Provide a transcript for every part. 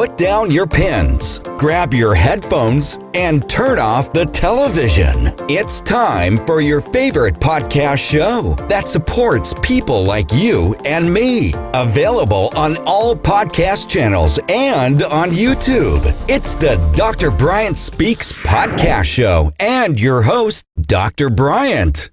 put down your pens, grab your headphones, and turn off the television. It's time for your favorite podcast show that supports people like you and me. Available on all podcast channels and on YouTube. It's the Dr. Bryant Speaks podcast show and your host, Dr. Bryant.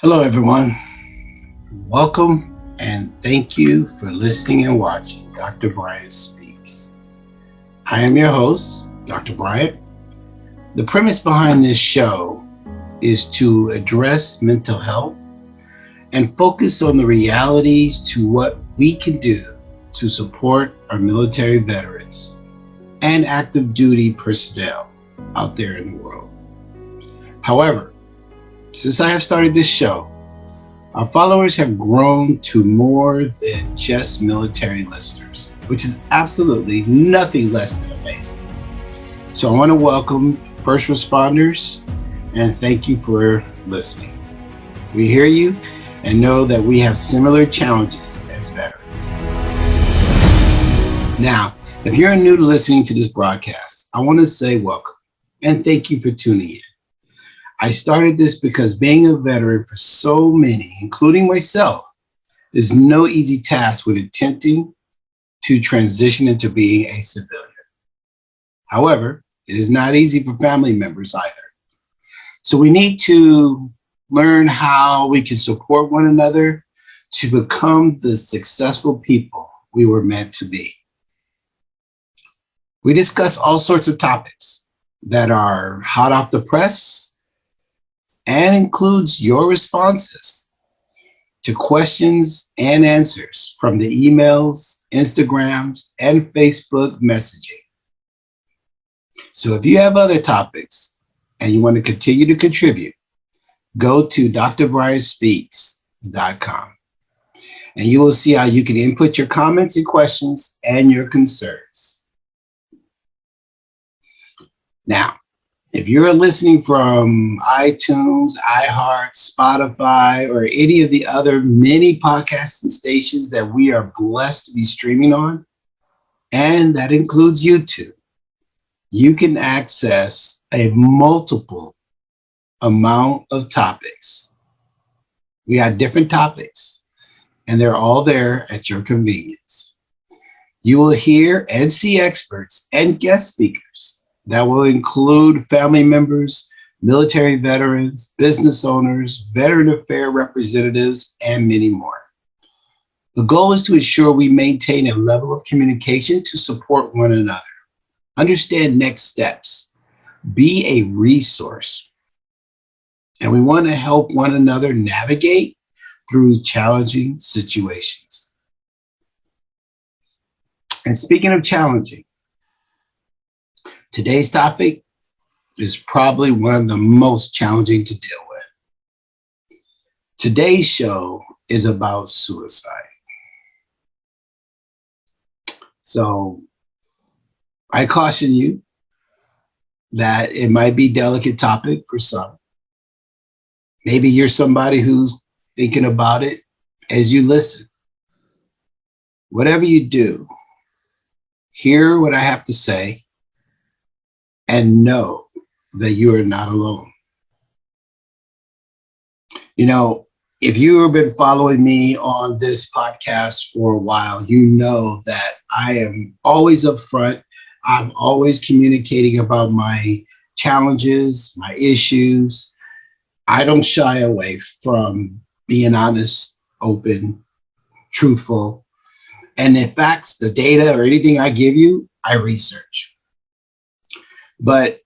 Hello, everyone. Welcome and thank you for listening and watching Dr. Bryant Speaks. I am your host, Dr. Bryant. The premise behind this show is to address mental health and focus on the realities to what we can do to support our military veterans and active duty personnel out there in the world. However, since I have started this show, our followers have grown to more than just military listeners, which is absolutely nothing less than amazing. So I want to welcome first responders and thank you for listening. We hear you and know that we have similar challenges as veterans. Now, if you're new to listening to this broadcast, I want to say welcome and thank you for tuning in. I started this because being a veteran for so many, including myself, is no easy task when attempting to transition into being a civilian. However, it is not easy for family members either. So we need to learn how we can support one another to become the successful people we were meant to be. We discuss all sorts of topics that are hot off the press and includes your responses to questions and answers from the emails, Instagrams, and Facebook messaging. So if you have other topics and you want to continue to contribute, go to DrBryantSpeaks.com and you will see how you can input your comments and questions and your concerns. Now, if you're listening from iTunes, iHeart, Spotify, or any of the other many podcasting stations that we are blessed to be streaming on, and that includes YouTube, you can access a multiple amount of topics. We have different topics, and they're all there at your convenience. You will hear and see experts and guest speakers that will include family members, military veterans, business owners, veteran affairs representatives, and many more. The goal is to ensure we maintain a level of communication to support one another, understand next steps, be a resource, and we want to help one another navigate through challenging situations. And speaking of challenging, today's topic is probably one of the most challenging to deal with. Today's show is about suicide. So I caution you that it might be a delicate topic for some. Maybe you're somebody who's thinking about it as you listen. Whatever you do, hear what I have to say and know that you are not alone. You know, if you have been following me on this podcast for a while, you know that I am always upfront. I'm always communicating about my challenges, my issues. I don't shy away from being honest, open, truthful. And the facts, the data, or anything I give you, I research. But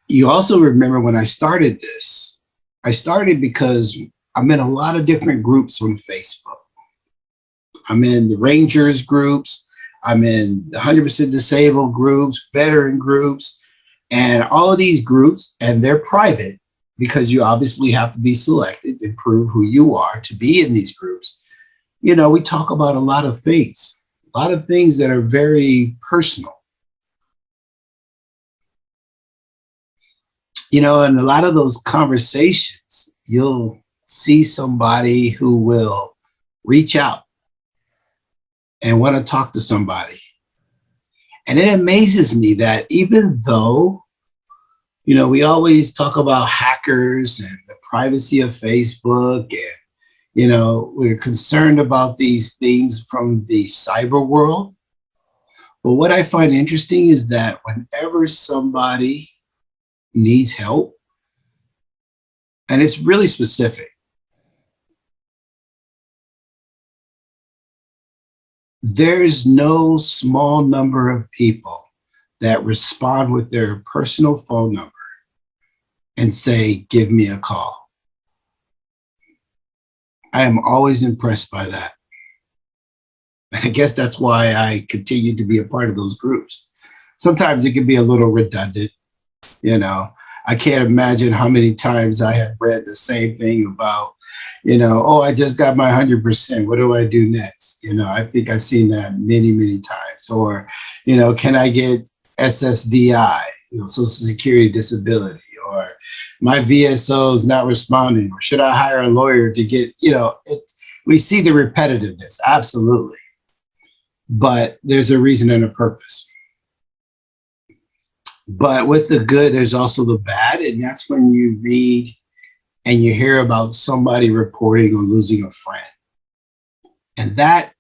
you also remember when I started this, I started because I'm in a lot of different groups on Facebook. I'm in the Rangers groups, I'm in the 100% disabled groups, veteran groups, and all of these groups, and they're private because you obviously have to be selected and prove who you are to be in these groups. You know, we talk about a lot of things that are very personal. You know, in a lot of those conversations, you'll see somebody who will reach out and want to talk to somebody. And it amazes me that even though, we always talk about hackers and the privacy of Facebook, and, we're concerned about these things from the cyber world. But what I find interesting is that whenever somebody needs help, and it's really specific, there's no small number of people that respond with their personal phone number and say, give me a call. I am always impressed by that. And I guess that's why I continue to be a part of those groups. Sometimes it can be a little redundant. I can't imagine how many times I have read the same thing about, oh, I just got my 100%. What do I do next? I think I've seen that many, many times. Or, can I get SSDI, Social Security Disability? Or my VSO is not responding. Or should I hire a lawyer to get, we see the repetitiveness, absolutely. But there's a reason and a purpose. But with the good, there's also the bad. And that's when you read and you hear about somebody reporting on losing a friend. And that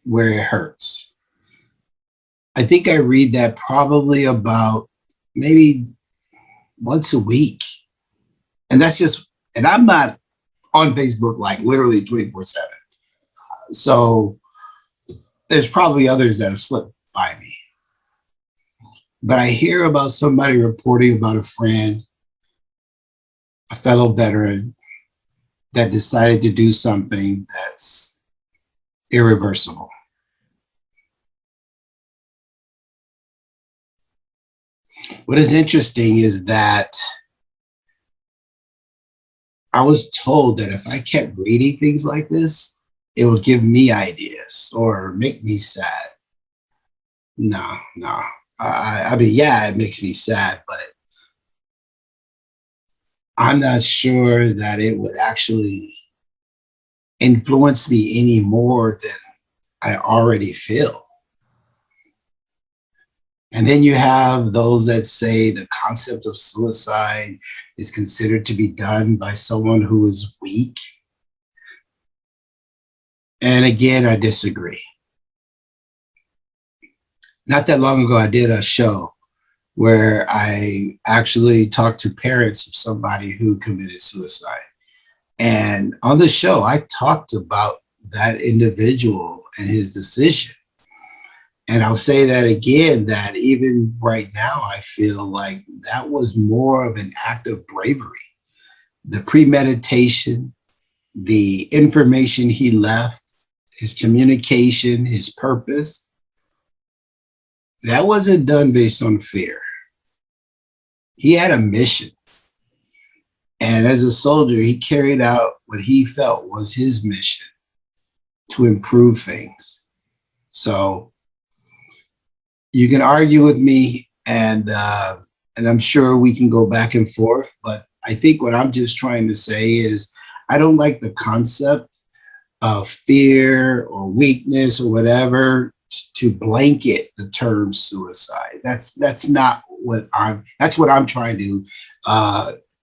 where it hurts. I think I read that probably about maybe once a week. And that's just, and I'm not on Facebook like literally 24/7. So there's probably others that have slipped by me. But I hear about somebody reporting about a friend, a fellow veteran, that decided to do something that's irreversible. What is interesting is that I was told that if I kept reading things like this, it would give me ideas or make me sad. No. I mean, yeah, it makes me sad, but I'm not sure that it would actually influence me any more than I already feel. And then you have those that say the concept of suicide is considered to be done by someone who is weak. And again, I disagree. Not that long ago, I did a show where I actually talked to parents of somebody who committed suicide. And on the show, I talked about that individual and his decision. And I'll say that again, that even right now, I feel like that was more of an act of bravery. The premeditation, the information he left, his communication, his purpose, that wasn't done based on fear. He had a mission. And as a soldier, he carried out what he felt was his mission to improve things. So you can argue with me, and I'm sure we can go back and forth, but I think what I'm just trying to say is I don't like the concept of fear or weakness or whatever to blanket the term suicide. That's not what that's what I'm trying to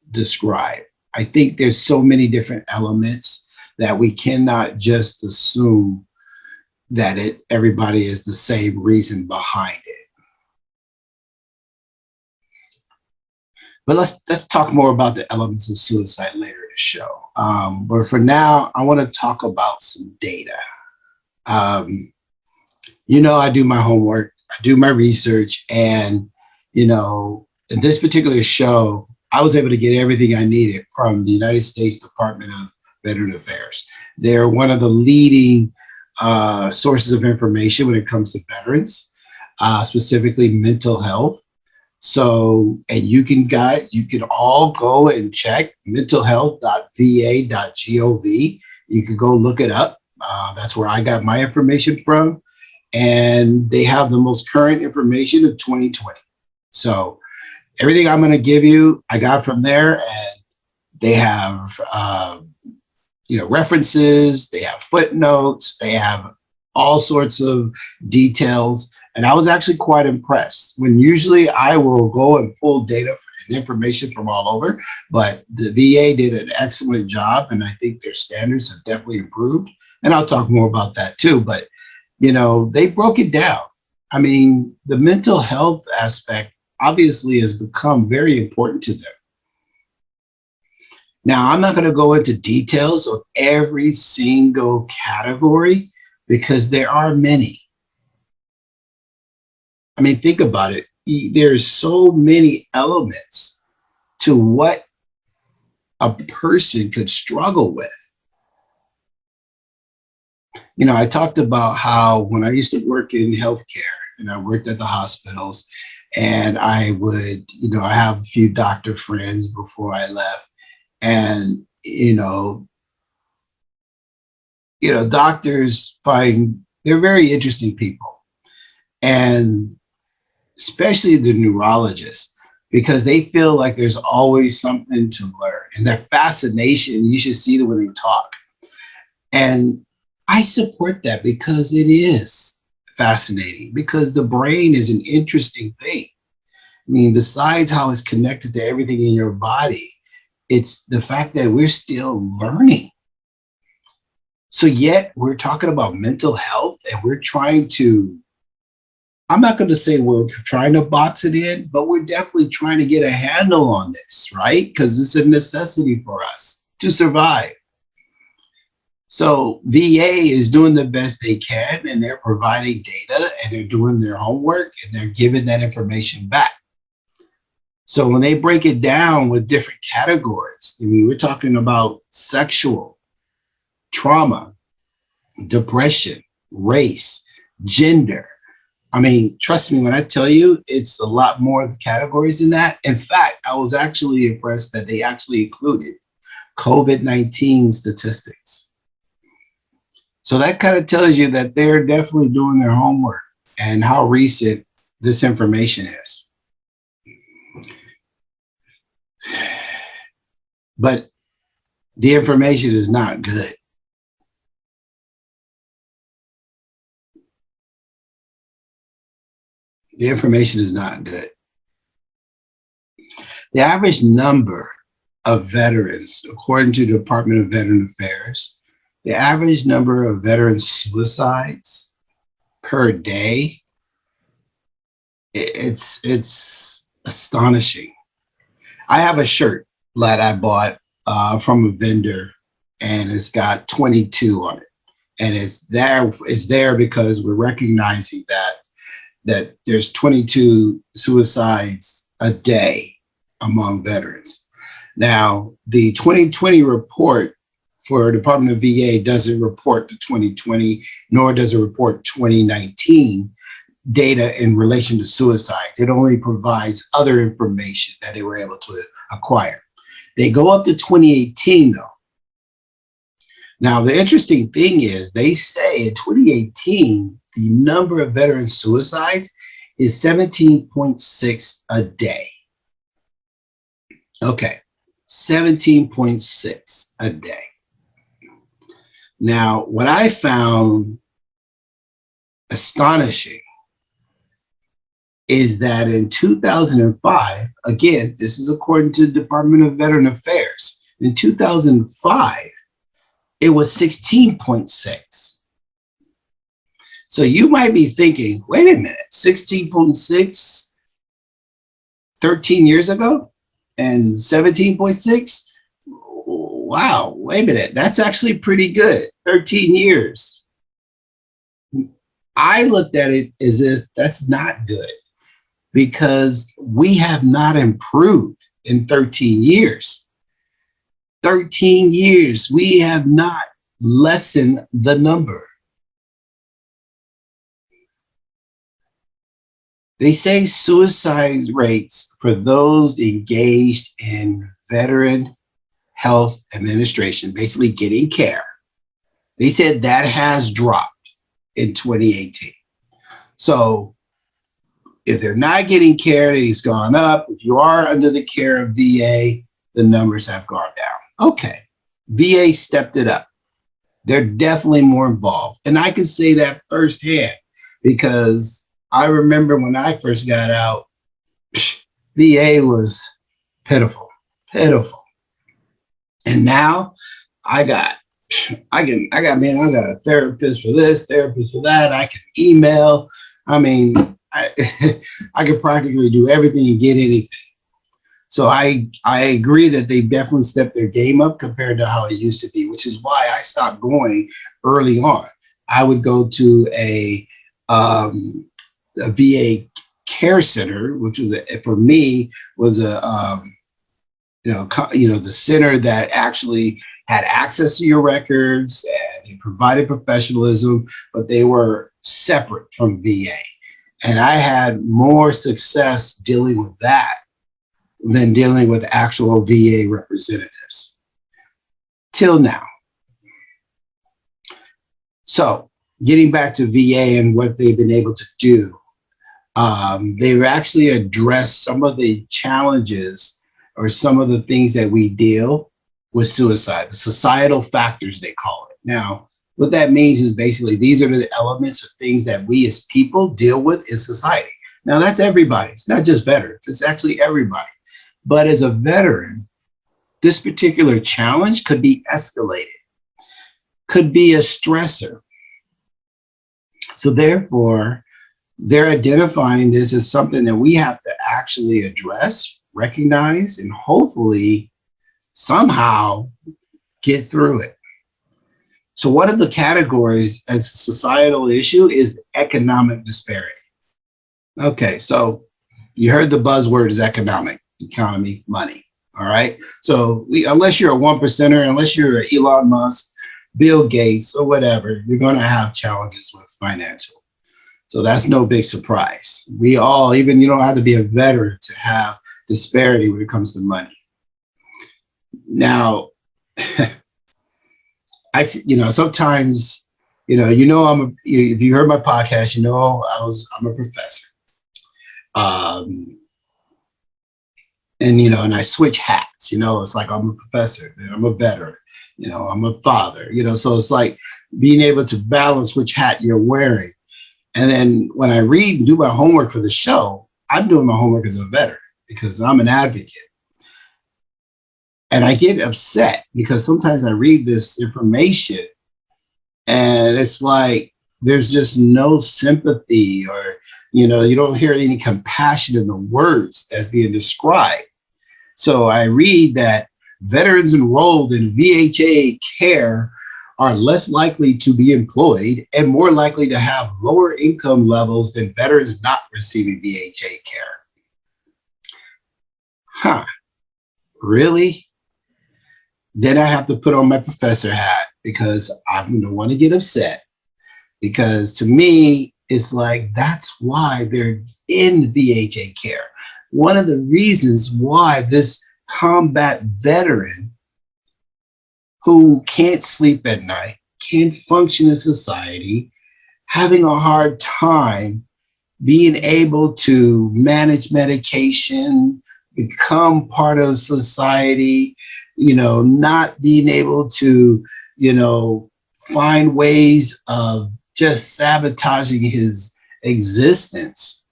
describe. I think there's so many different elements that we cannot just assume that everybody is the same reason behind it. But let's talk more about the elements of suicide later in the show. But for now, I want to talk about some data. I do my homework, I do my research, and in this particular show, I was able to get everything I needed from the United States Department of Veteran Affairs. They're one of the leading sources of information when it comes to veterans, specifically mental health. So, and you can all go and check mentalhealth.va.gov. You can go look it up. That's where I got my information from. And they have the most current information of 2020. So everything I'm going to give you, I got from there, and they have, references, they have footnotes, they have all sorts of details. And I was actually quite impressed when usually I will go and pull data and information from all over, but the VA did an excellent job. And I think their standards have definitely improved. And I'll talk more about that too. But, you know, they broke it down. I mean, the mental health aspect obviously has become very important to them. Now, I'm not going to go into details of every single category because there are many. I mean, think about it. There's so many elements to what a person could struggle with. You know, I talked about how when I used to work in healthcare and I worked at the hospitals, and I would, you know, I have a few doctor friends before I left. And, doctors they're very interesting people. And especially the neurologists, because they feel like there's always something to learn. And their fascination, you should see it when they talk. And I support that because it is fascinating, because the brain is an interesting thing. I mean, besides how it's connected to everything in your body, it's the fact that we're still learning. So yet we're talking about mental health and we're trying to, I'm not going to say we're trying to box it in, but we're definitely trying to get a handle on this, right? Because it's a necessity for us to survive. So VA is doing the best they can, and they're providing data and they're doing their homework and they're giving that information back. So when they break it down with different categories, I mean, we're talking about sexual, trauma, depression, race, gender. I mean, trust me when I tell you, it's a lot more categories than that. In fact, I was actually impressed that they actually included COVID-19 statistics. So that kind of tells you that they're definitely doing their homework and how recent this information is. But the information is not good. The information is not good. The average number of veterans, according to the Department of Veteran Affairs, the average number of veteran suicides per day, it's astonishing. I have a shirt that I bought from a vendor, and it's got 22 on it. And it's there because we're recognizing that there's 22 suicides a day among veterans. Now, the 2020 report for Department of VA doesn't report the 2020, nor does it report 2019 data in relation to suicides. It only provides other information that they were able to acquire. They go up to 2018 though. Now, the interesting thing is they say in 2018, the number of veteran suicides is 17.6 a day. Okay, 17.6 a day. Now, what I found astonishing is that in 2005, again, this is according to the Department of Veteran Affairs, in 2005, it was 16.6. So you might be thinking, wait a minute, 16.6 13 years ago and 17.6? Wow, wait a minute, that's actually pretty good, 13 years. I looked at it as if that's not good because we have not improved in 13 years. 13 years, we have not lessened the number. They say suicide rates for those engaged in veteran health administration, basically getting care, they said that has dropped in 2018. So if they're not getting care, it's gone up. If you are under the care of VA, the numbers have gone down. Okay, VA stepped it up. They're definitely more involved. And I can say that firsthand because I remember when I first got out, VA was pitiful, pitiful. And now I got a therapist for this, therapist for that. I can email. I mean, I can practically do everything and get anything. So I agree that they definitely stepped their game up compared to how it used to be, which is why I stopped going early on. I would go to a VA care center, which was for me was the center that actually had access to your records and they provided professionalism, but they were separate from VA. And I had more success dealing with that than dealing with actual VA representatives till now. So getting back to VA and what they've been able to do, they've actually addressed some of the challenges or some of the things that we deal with suicide, the societal factors they call it. Now, what that means is basically these are the elements of things that we as people deal with in society. Now, that's everybody. It's not just veterans. It's actually everybody. But as a veteran, this particular challenge could be escalated, could be a stressor. So therefore, they're identifying this as something that we have to actually address, recognize, and hopefully somehow get through it. So one of the categories as a societal issue is economic disparity. Okay, so you heard the buzzword is economy, money. All right. So unless you're a 1%er, unless you're an Elon Musk, Bill Gates, or whatever, you're going to have challenges with financial. So that's no big surprise. We all, even you don't have to be a veteran to have disparity when it comes to money. Now, sometimes, if you heard my podcast, I'm a professor. And I switch hats, it's like I'm a professor, and I'm a veteran, I'm a father, so it's like being able to balance which hat you're wearing. And then when I read and do my homework for the show, I'm doing my homework as a veteran because I'm an advocate. And I get upset because sometimes I read this information and it's like there's just no sympathy or, you don't hear any compassion in the words that's being described. So I read that veterans enrolled in VHA care are less likely to be employed and more likely to have lower income levels than veterans not receiving VHA care. Huh, really? Then I have to put on my professor hat because I'm going to want to get upset. Because to me, it's like, that's why they're in VHA care. One of the reasons why this combat veteran who can't sleep at night, can't function in society, having a hard time being able to manage medication, become part of society, not being able to, find ways of just sabotaging his existence.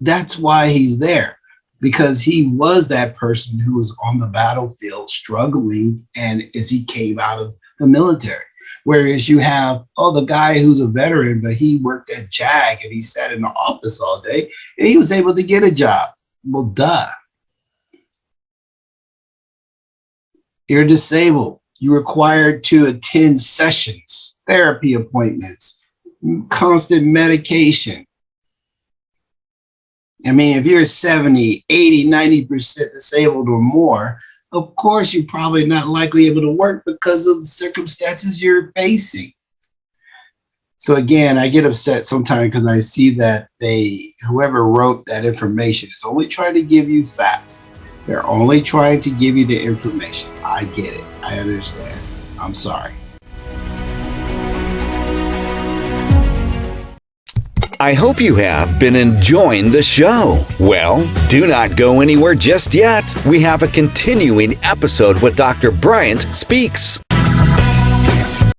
That's why he's there, because he was that person who was on the battlefield struggling and as he came out of the military. Whereas you have, the guy who's a veteran, but he worked at JAG and he sat in the office all day and he was able to get a job. Well, duh. You're disabled. You're required to attend sessions, therapy appointments, constant medication. I mean, if you're 70, 80, 90% disabled or more, of course, you're probably not likely able to work because of the circumstances you're facing. So again, I get upset sometimes because I see that whoever wrote that information is only trying to give you facts. They're only trying to give you the information. I get it. I understand. I'm sorry. I hope you have been enjoying the show. Well, do not go anywhere just yet. We have a continuing episode with Dr. Bryant Speaks.